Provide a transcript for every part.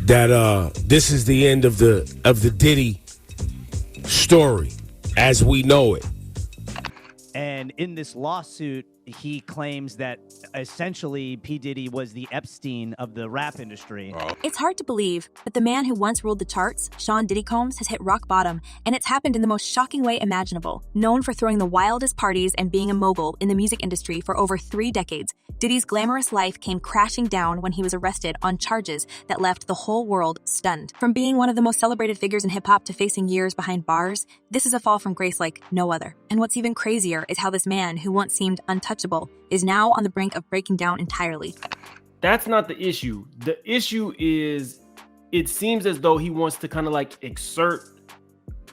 that this is the end of the Diddy story as we know it. And in this lawsuit, he claims that essentially P. Diddy was the Epstein of the rap industry. It's hard to believe, but the man who once ruled the charts, Sean Diddy Combs, has hit rock bottom, and it's happened in the most shocking way imaginable. Known for throwing the wildest parties and being a mogul in the music industry for over 3 decades, Diddy's glamorous life came crashing down when he was arrested on charges that left the whole world stunned. From being one of the most celebrated figures in hip-hop to facing years behind bars, this is a fall from grace like no other. And what's even crazier is how this man, who once seemed untouchable, is now on the brink of breaking down entirely. That's not the issue. The issue is it seems as though he wants to kind of like exert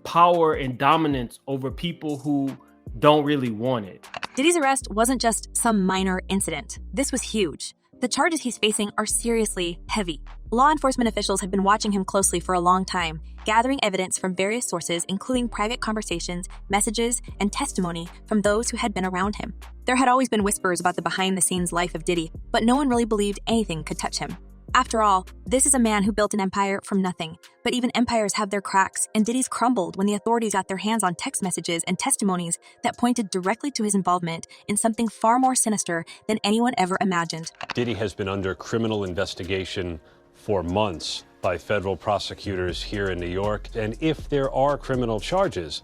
power and dominance over people who don't really want it. Diddy's arrest wasn't just some minor incident. This was huge. The charges he's facing are seriously heavy. Law enforcement officials have been watching him closely for a long time, gathering evidence from various sources, including private conversations, messages, and testimony from those who had been around him. There had always been whispers about the behind-the-scenes life of Diddy, but no one really believed anything could touch him. After all, this is a man who built an empire from nothing. But even empires have their cracks, and Diddy's crumbled when the authorities got their hands on text messages and testimonies that pointed directly to his involvement in something far more sinister than anyone ever imagined. Diddy has been under criminal investigation for months by federal prosecutors here in New York. And if there are criminal charges,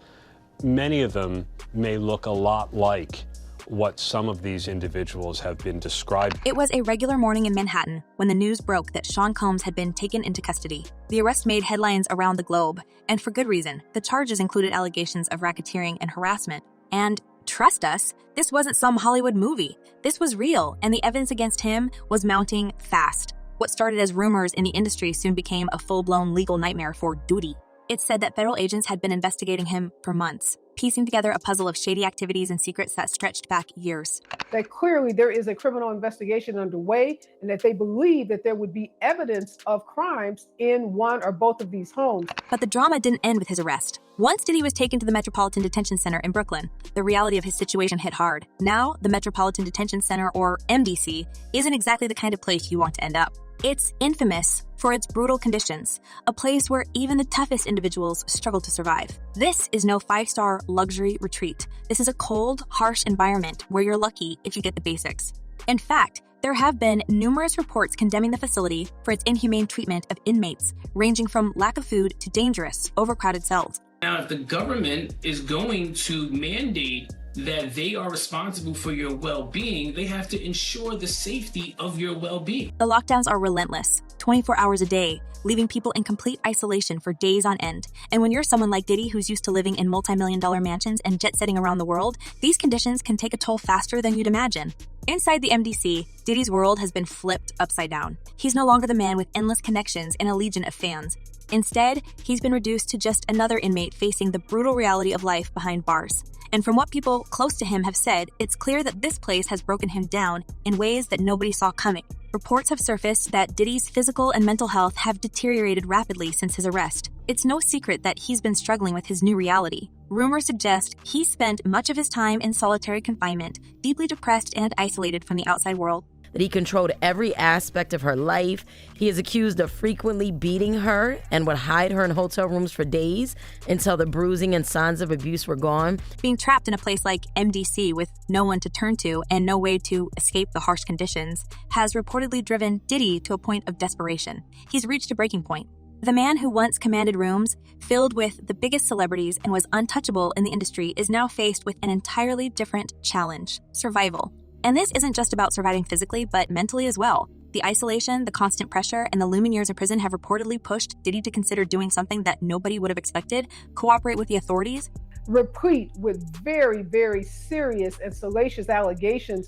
many of them may look a lot like what some of these individuals have been described. It was a regular morning in Manhattan when the news broke that Sean Combs had been taken into custody. The arrest made headlines around the globe, and for good reason. The charges included allegations of racketeering and harassment. And trust us, this wasn't some Hollywood movie. This was real, and the evidence against him was mounting fast. What started as rumors in the industry soon became a full-blown legal nightmare for Diddy. It's said that federal agents had been investigating him for months, piecing together a puzzle of shady activities and secrets that stretched back years. That clearly there is a criminal investigation underway, and that they believe that there would be evidence of crimes in one or both of these homes. But the drama didn't end with his arrest. Once Diddy was taken to the Metropolitan Detention Center in Brooklyn, the reality of his situation hit hard. Now, the Metropolitan Detention Center, or MDC, isn't exactly the kind of place you want to end up. It's infamous for its brutal conditions, a place where even the toughest individuals struggle to survive. This is no 5-star luxury retreat. This is a cold, harsh environment where you're lucky if you get the basics. In fact, there have been numerous reports condemning the facility for its inhumane treatment of inmates, ranging from lack of food to dangerous, overcrowded cells. Now, if the government is going to mandate that they are responsible for your well-being, they have to ensure the safety of your well-being. The lockdowns are relentless, 24 hours a day, leaving people in complete isolation for days on end. And when you're someone like Diddy, who's used to living in multi-million-dollar mansions and jet-setting around the world, these conditions can take a toll faster than you'd imagine. Inside the MDC, Diddy's world has been flipped upside down. He's no longer the man with endless connections and a legion of fans. Instead, he's been reduced to just another inmate facing the brutal reality of life behind bars. And from what people close to him have said, it's clear that this place has broken him down in ways that nobody saw coming. Reports have surfaced that Diddy's physical and mental health have deteriorated rapidly since his arrest. It's no secret that he's been struggling with his new reality. Rumors suggest he spent much of his time in solitary confinement, deeply depressed and isolated from the outside world. That he controlled every aspect of her life. He is accused of frequently beating her and would hide her in hotel rooms for days until the bruising and signs of abuse were gone. Being trapped in a place like MDC with no one to turn to and no way to escape the harsh conditions has reportedly driven Diddy to a point of desperation. He's reached a breaking point. The man who once commanded rooms filled with the biggest celebrities and was untouchable in the industry is now faced with an entirely different challenge: survival. And this isn't just about surviving physically, but mentally as well. The isolation, the constant pressure, and the looming years in prison have reportedly pushed Diddy to consider doing something that nobody would have expected: cooperate with the authorities. Replete with very, very serious and salacious allegations,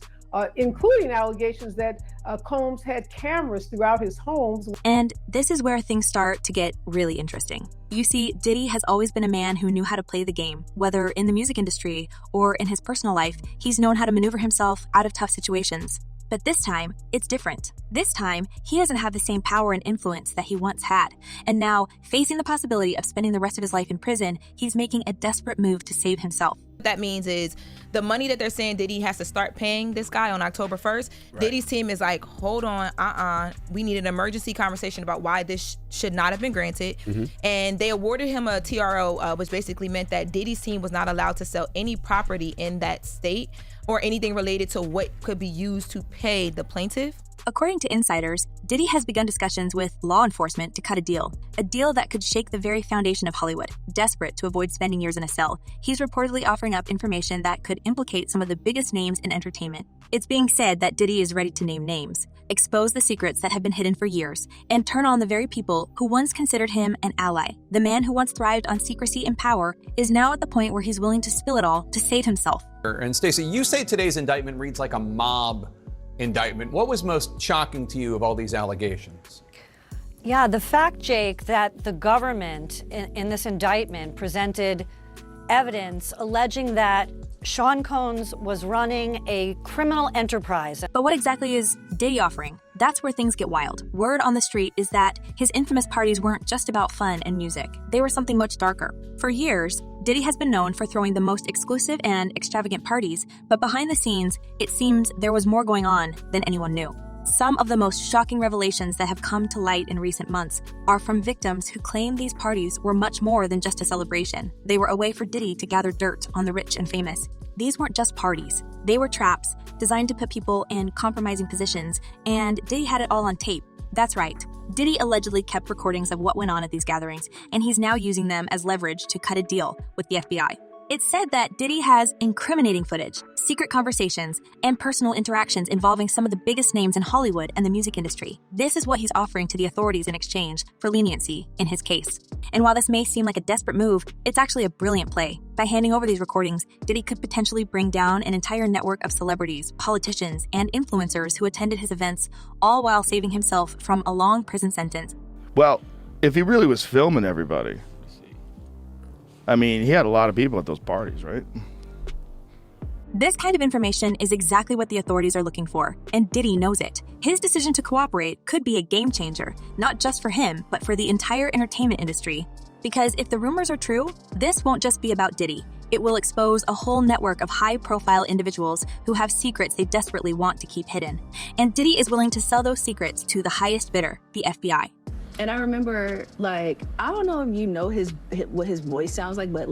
including allegations that Combs had cameras throughout his homes. And this is where things start to get really interesting. You see, Diddy has always been a man who knew how to play the game. Whether in the music industry or in his personal life, he's known how to maneuver himself out of tough situations. But this time, it's different. This time, he doesn't have the same power and influence that he once had. And now, facing the possibility of spending the rest of his life in prison, he's making a desperate move to save himself. That means is the money that they're saying Diddy has to start paying this guy on October 1st, right. Diddy's team is like, hold on, we need an emergency conversation about why this should not have been granted. Mm-hmm. And they awarded him a TRO, which basically meant that Diddy's team was not allowed to sell any property in that state or anything related to what could be used to pay the plaintiff. According to insiders, Diddy has begun discussions with law enforcement to cut a deal that could shake the very foundation of Hollywood. Desperate to avoid spending years in a cell, he's reportedly offering up information that could implicate some of the biggest names in entertainment. It's being said that Diddy is ready to name names, expose the secrets that have been hidden for years, and turn on the very people who once considered him an ally. The man who once thrived on secrecy and power is now at the point where he's willing to spill it all to save himself. And Stacey, you say today's indictment reads like a mob indictment. What was most shocking to you of all these allegations? Yeah, the fact, Jake, that the government in this indictment presented evidence alleging that Sean Combs was running a criminal enterprise. But what exactly is Diddy offering? That's where things get wild. Word on the street is that his infamous parties weren't just about fun and music. They were something much darker. For years, Diddy has been known for throwing the most exclusive and extravagant parties, but behind the scenes, it seems there was more going on than anyone knew. Some of the most shocking revelations that have come to light in recent months are from victims who claim these parties were much more than just a celebration. They were a way for Diddy to gather dirt on the rich and famous. These weren't just parties. They were traps designed to put people in compromising positions, and Diddy had it all on tape. That's right. Diddy allegedly kept recordings of what went on at these gatherings, and he's now using them as leverage to cut a deal with the FBI. It's said that Diddy has incriminating footage, secret conversations, and personal interactions involving some of the biggest names in Hollywood and the music industry. This is what he's offering to the authorities in exchange for leniency in his case. And while this may seem like a desperate move, it's actually a brilliant play. By handing over these recordings, Diddy could potentially bring down an entire network of celebrities, politicians, and influencers who attended his events, all while saving himself from a long prison sentence. Well, if he really was filming everybody, I mean, he had a lot of people at those parties, right? This kind of information is exactly what the authorities are looking for, and Diddy knows it. His decision to cooperate could be a game changer, not just for him, but for the entire entertainment industry. Because if the rumors are true, this won't just be about Diddy. It will expose a whole network of high-profile individuals who have secrets they desperately want to keep hidden. And Diddy is willing to sell those secrets to the highest bidder, the FBI. And I remember, I don't know if you know what his voice sounds like, but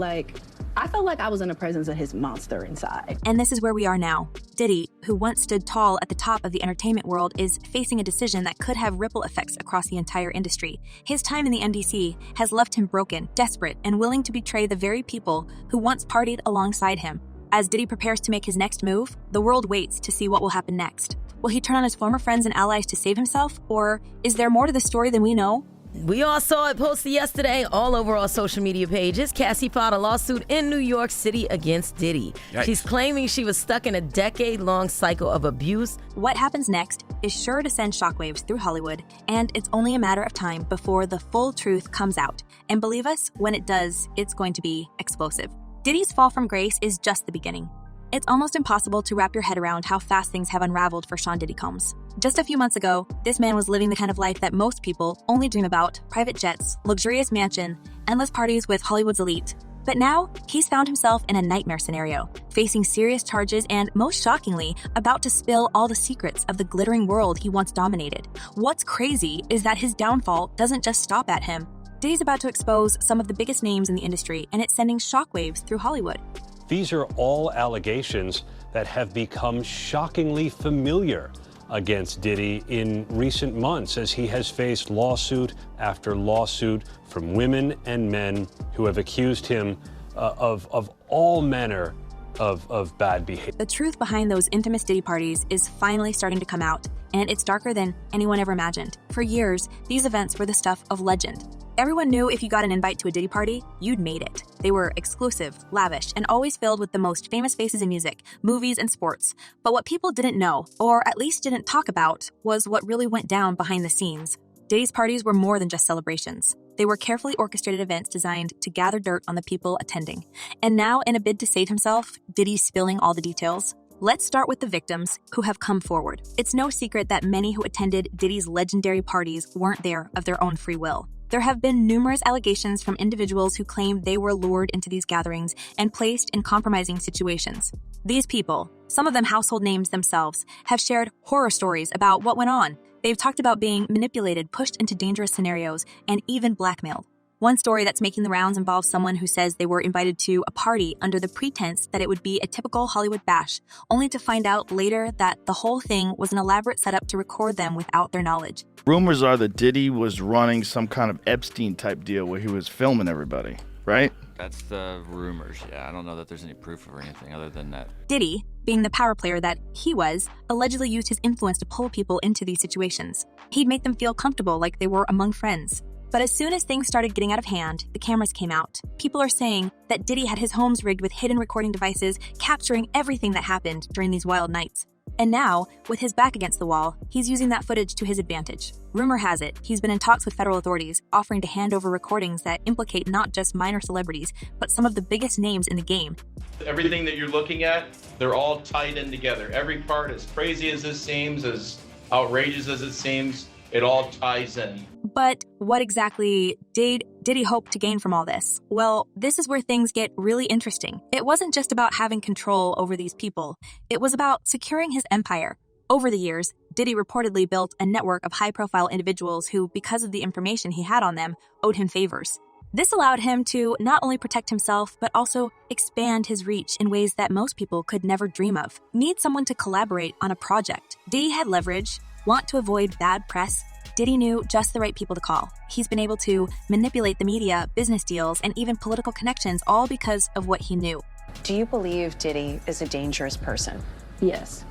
I felt like I was in the presence of his monster inside. And this is where we are now. Diddy, who once stood tall at the top of the entertainment world, is facing a decision that could have ripple effects across the entire industry. His time in the NDC has left him broken, desperate, and willing to betray the very people who once partied alongside him. As Diddy prepares to make his next move, the world waits to see what will happen next. Will he turn on his former friends and allies to save himself? Or is there more to the story than we know? We all saw it posted yesterday all over our social media pages. Cassie filed a lawsuit in New York City against Diddy. Yikes. She's claiming she was stuck in a decade-long cycle of abuse. What happens next is sure to send shockwaves through Hollywood, and it's only a matter of time before the full truth comes out. And believe us, when it does, it's going to be explosive. Diddy's fall from grace is just the beginning. It's almost impossible to wrap your head around how fast things have unraveled for Sean Diddy Combs. Just a few months ago, this man was living the kind of life that most people only dream about: private jets, luxurious mansion, endless parties with Hollywood's elite. But now, he's found himself in a nightmare scenario, facing serious charges and, most shockingly, about to spill all the secrets of the glittering world he once dominated. What's crazy is that his downfall doesn't just stop at him. Diddy's about to expose some of the biggest names in the industry, and it's sending shockwaves through Hollywood. These are all allegations that have become shockingly familiar against Diddy in recent months, as he has faced lawsuit after lawsuit from women and men who have accused him of all manner of bad behavior. The truth behind those infamous Diddy parties is finally starting to come out, and it's darker than anyone ever imagined. For years, these events were the stuff of legend. Everyone knew if you got an invite to a Diddy party, you'd made it. They were exclusive, lavish, and always filled with the most famous faces in music, movies, and sports. But what people didn't know, or at least didn't talk about, was what really went down behind the scenes. Diddy's parties were more than just celebrations. They were carefully orchestrated events designed to gather dirt on the people attending. And now, in a bid to save himself, Diddy's spilling all the details. Let's start with the victims who have come forward. It's no secret that many who attended Diddy's legendary parties weren't there of their own free will. There have been numerous allegations from individuals who claim they were lured into these gatherings and placed in compromising situations. These people, some of them household names themselves, have shared horror stories about what went on. They've talked about being manipulated, pushed into dangerous scenarios, and even blackmailed. One story that's making the rounds involves someone who says they were invited to a party under the pretense that it would be a typical Hollywood bash, only to find out later that the whole thing was an elaborate setup to record them without their knowledge. Rumors are that Diddy was running some kind of Epstein-type deal where he was filming everybody, right? That's the rumors, yeah. I don't know that there's any proof or anything other than that. Diddy, being the power player that he was, allegedly used his influence to pull people into these situations. He'd make them feel comfortable like they were among friends. But as soon as things started getting out of hand, the cameras came out. People are saying that Diddy had his homes rigged with hidden recording devices, capturing everything that happened during these wild nights. And now, with his back against the wall, he's using that footage to his advantage. Rumor has it, he's been in talks with federal authorities, offering to hand over recordings that implicate not just minor celebrities, but some of the biggest names in the game. Everything that you're looking at, they're all tied in together. Every part, as crazy as this seems, as outrageous as it seems, it all ties in. But what exactly did Diddy hope to gain from all this? Well, this is where things get really interesting. It wasn't just about having control over these people. It was about securing his empire. Over the years, Diddy reportedly built a network of high-profile individuals who, because of the information he had on them, owed him favors. This allowed him to not only protect himself, but also expand his reach in ways that most people could never dream of. Need someone to collaborate on a project. Diddy had leverage, want to avoid bad press. Diddy knew just the right people to call. He's been able to manipulate the media, business deals, and even political connections, all because of what he knew. Do you believe Diddy is a dangerous person? Yes.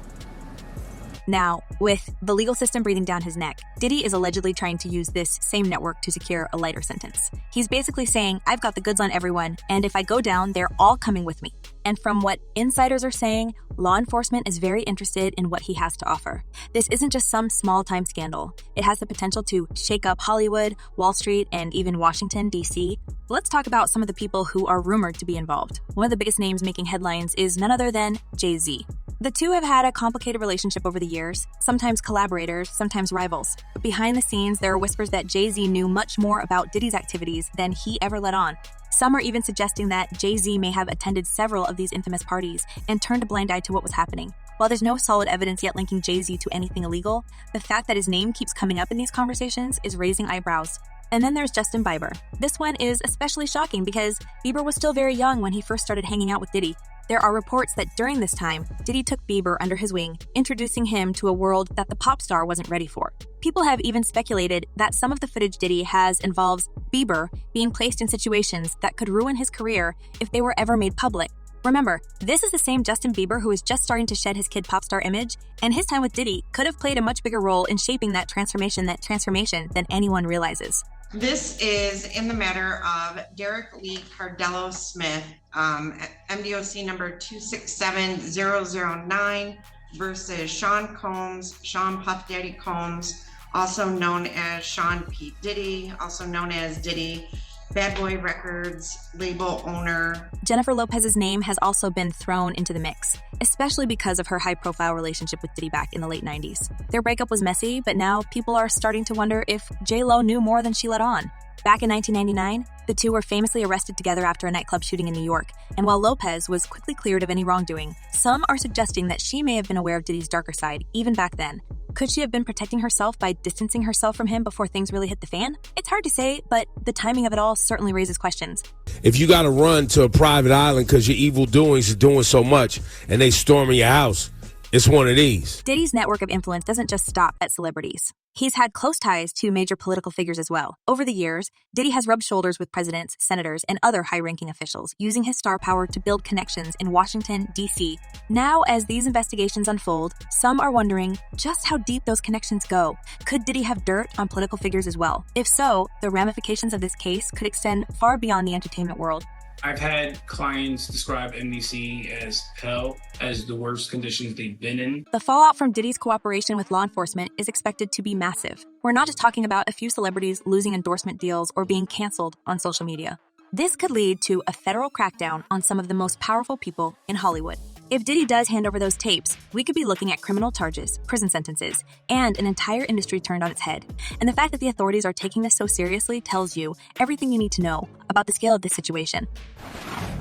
Now, with the legal system breathing down his neck, Diddy is allegedly trying to use this same network to secure a lighter sentence. He's basically saying, I've got the goods on everyone, and if I go down, they're all coming with me. And from what insiders are saying, law enforcement is very interested in what he has to offer. This isn't just some small-time scandal. It has the potential to shake up Hollywood, Wall Street, and even Washington, D.C. Let's talk about some of the people who are rumored to be involved. One of the biggest names making headlines is none other than Jay-Z. The two have had a complicated relationship over the years, sometimes collaborators, sometimes rivals. But behind the scenes, there are whispers that Jay-Z knew much more about Diddy's activities than he ever let on. Some are even suggesting that Jay-Z may have attended several of these infamous parties and turned a blind eye to what was happening. While there's no solid evidence yet linking Jay-Z to anything illegal, the fact that his name keeps coming up in these conversations is raising eyebrows. And then there's Justin Bieber. This one is especially shocking because Bieber was still very young when he first started hanging out with Diddy. There are reports that during this time, Diddy took Bieber under his wing, introducing him to a world that the pop star wasn't ready for. People have even speculated that some of the footage Diddy has involves Bieber being placed in situations that could ruin his career if they were ever made public. Remember, this is the same Justin Bieber who is just starting to shed his kid pop star image, and his time with Diddy could have played a much bigger role in shaping that transformation than anyone realizes. This is in the matter of Derek Lee Cardello Smith, MDOC number 267009 versus Sean Combs, Sean Puff Daddy Combs, also known as Sean P. Diddy, also known as Diddy, Bad Boy Records label owner. Jennifer Lopez's name has also been thrown into the mix, especially because of her high-profile relationship with Diddy back in the late 90s. Their breakup was messy, but now people are starting to wonder if J-Lo knew more than she let on. Back in 1999, the two were famously arrested together after a nightclub shooting in New York, and while Lopez was quickly cleared of any wrongdoing, some are suggesting that she may have been aware of Diddy's darker side even back then. Could she have been protecting herself by distancing herself from him before things really hit the fan? It's hard to say, but the timing of it all certainly raises questions. If you got to run to a private island because your evil doings are doing so much and they storming your house, it's one of these. Diddy's network of influence doesn't just stop at celebrities. He's had close ties to major political figures as well. Over the years, Diddy has rubbed shoulders with presidents, senators, and other high-ranking officials, using his star power to build connections in Washington, D.C. Now, as these investigations unfold, some are wondering just how deep those connections go. Could Diddy have dirt on political figures as well? If so, the ramifications of this case could extend far beyond the entertainment world. I've had clients describe NBC as hell, as the worst conditions they've been in. The fallout from Diddy's cooperation with law enforcement is expected to be massive. We're not just talking about a few celebrities losing endorsement deals or being canceled on social media. This could lead to a federal crackdown on some of the most powerful people in Hollywood. If Diddy does hand over those tapes, we could be looking at criminal charges, prison sentences, and an entire industry turned on its head. And the fact that the authorities are taking this so seriously tells you everything you need to know about the scale of this situation.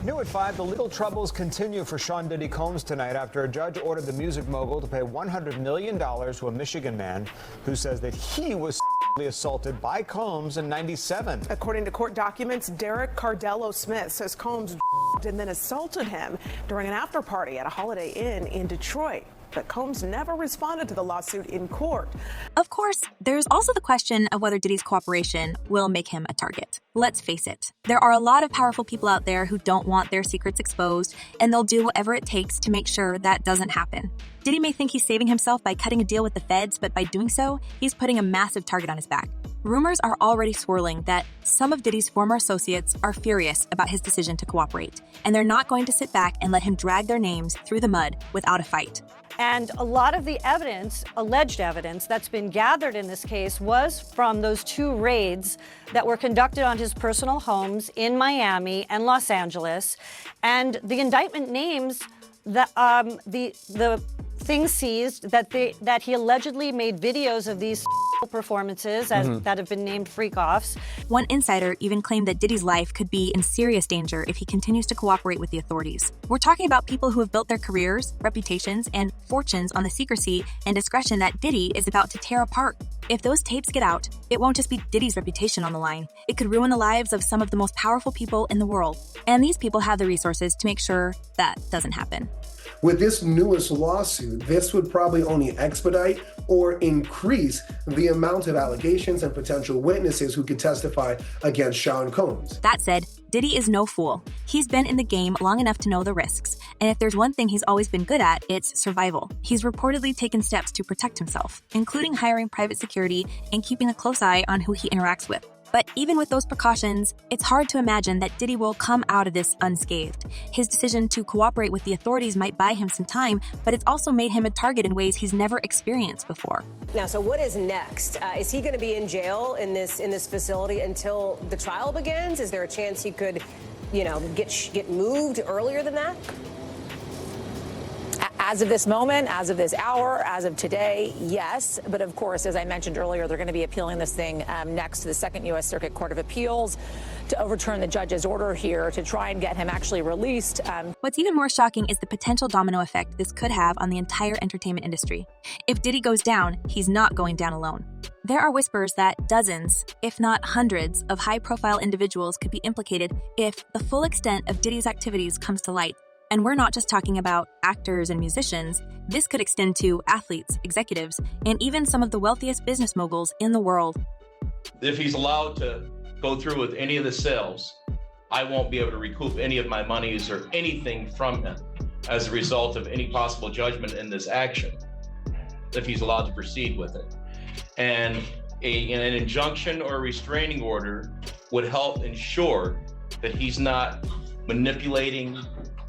New at 5, the legal troubles continue for Sean Diddy Combs tonight after a judge ordered the music mogul to pay $100 million to a Michigan man who says that he was assaulted by Combs in '97. According to court documents, Derek Cardello Smith says Combs and then assaulted him during an after party at a Holiday Inn in Detroit. But Combs never responded to the lawsuit in court. Of course, there's also the question of whether Diddy's cooperation will make him a target. Let's face it, there are a lot of powerful people out there who don't want their secrets exposed, and they'll do whatever it takes to make sure that doesn't happen. Diddy may think he's saving himself by cutting a deal with the feds, but by doing so, he's putting a massive target on his back. Rumors are already swirling that some of Diddy's former associates are furious about his decision to cooperate, and they're not going to sit back and let him drag their names through the mud without a fight. And a lot of the evidence, alleged evidence, that's been gathered in this case was from those 2 raids that were conducted on his personal homes in Miami and Los Angeles. And the indictment names the things seized that he allegedly made videos of these performances that have been named freak-offs. One insider even claimed that Diddy's life could be in serious danger if he continues to cooperate with the authorities. We're talking about people who have built their careers, reputations, and fortunes on the secrecy and discretion that Diddy is about to tear apart. If those tapes get out, it won't just be Diddy's reputation on the line. It could ruin the lives of some of the most powerful people in the world. And these people have the resources to make sure that doesn't happen. With this newest lawsuit, this would probably only expedite or increase the amount of allegations and potential witnesses who could testify against Sean Combs. That said, Diddy is no fool. He's been in the game long enough to know the risks. And if there's one thing he's always been good at, it's survival. He's reportedly taken steps to protect himself, including hiring private security and keeping a close eye on who he interacts with. But even with those precautions, it's hard to imagine that Diddy will come out of this unscathed. His decision to cooperate with the authorities might buy him some time, but it's also made him a target in ways he's never experienced before. Now, so what is next? Is he going to be in jail in this facility until the trial begins? Is there a chance he could, get moved earlier than that? As of this moment, as of this hour, as of today, yes. But of course, as I mentioned earlier, they're going to be appealing this thing next to the Second U.S. Circuit Court of Appeals to overturn the judge's order here to try and get him actually released. What's even more shocking is the potential domino effect this could have on the entire entertainment industry. If Diddy goes down, he's not going down alone. There are whispers that dozens, if not hundreds, of high-profile individuals could be implicated if the full extent of Diddy's activities comes to light. And we're not just talking about actors and musicians. This could extend to athletes, executives, and even some of the wealthiest business moguls in the world. If he's allowed to go through with any of the sales, I won't be able to recoup any of my monies or anything from him as a result of any possible judgment in this action, if he's allowed to proceed with it. And an injunction or a restraining order would help ensure that he's not manipulating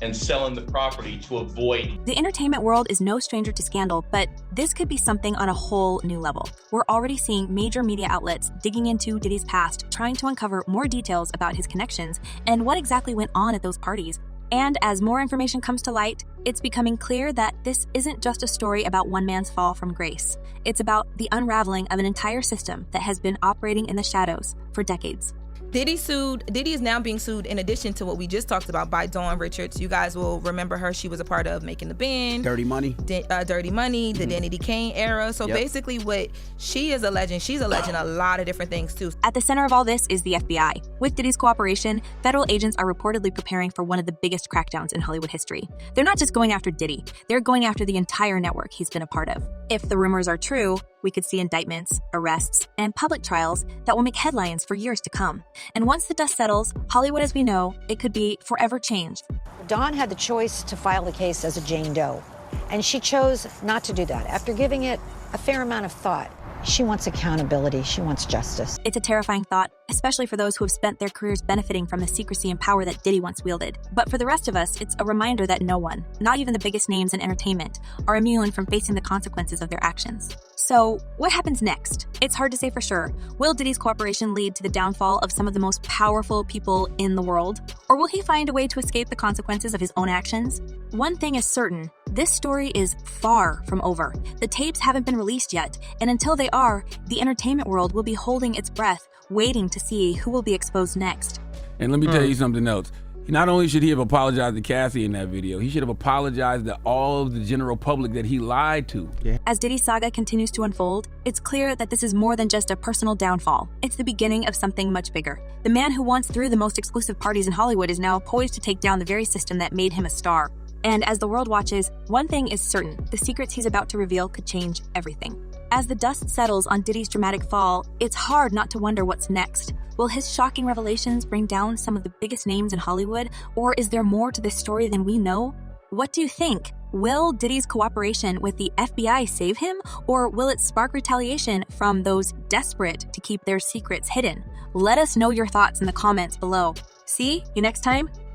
and selling the property to avoid. The entertainment world is no stranger to scandal, but this could be something on a whole new level. We're already seeing major media outlets digging into Diddy's past, trying to uncover more details about his connections and what exactly went on at those parties. And as more information comes to light, it's becoming clear that this isn't just a story about one man's fall from grace. It's about the unraveling of an entire system that has been operating in the shadows for decades. Diddy is now being sued in addition to what we just talked about by Dawn Richards. You guys will remember her. She was a part of Making the Band. Dirty Money. Dirty Money, the Danny Kane era. So basically what she is alleging, she's alleging a lot of different things too. At the center of all this is the FBI. With Diddy's cooperation, federal agents are reportedly preparing for one of the biggest crackdowns in Hollywood history. They're not just going after Diddy, they're going after the entire network he's been a part of. If the rumors are true, we could see indictments, arrests, and public trials that will make headlines for years to come. And once the dust settles, Hollywood as we know, it could be forever changed. Dawn had the choice to file the case as a Jane Doe, and she chose not to do that. After giving it a fair amount of thought, she wants accountability, she wants justice. It's a terrifying thought, especially for those who have spent their careers benefiting from the secrecy and power that Diddy once wielded. But for the rest of us, it's a reminder that no one, not even the biggest names in entertainment, are immune from facing the consequences of their actions. So, what happens next? It's hard to say for sure. Will Diddy's cooperation lead to the downfall of some of the most powerful people in the world? Or will he find a way to escape the consequences of his own actions? One thing is certain, this story is far from over. The tapes haven't been released yet, and until they are, the entertainment world will be holding its breath, waiting to see who will be exposed next. And let me tell you something else. Not only should he have apologized to Cassie in that video, he should have apologized to all of the general public that he lied to. As Diddy's saga continues to unfold, it's clear that this is more than just a personal downfall. It's the beginning of something much bigger. The man who once threw the most exclusive parties in Hollywood is now poised to take down the very system that made him a star. And as the world watches, one thing is certain: the secrets he's about to reveal could change everything. As the dust settles on Diddy's dramatic fall, it's hard not to wonder what's next. Will his shocking revelations bring down some of the biggest names in Hollywood, or is there more to this story than we know? What do you think? Will Diddy's cooperation with the FBI save him, or will it spark retaliation from those desperate to keep their secrets hidden? Let us know your thoughts in the comments below. See you next time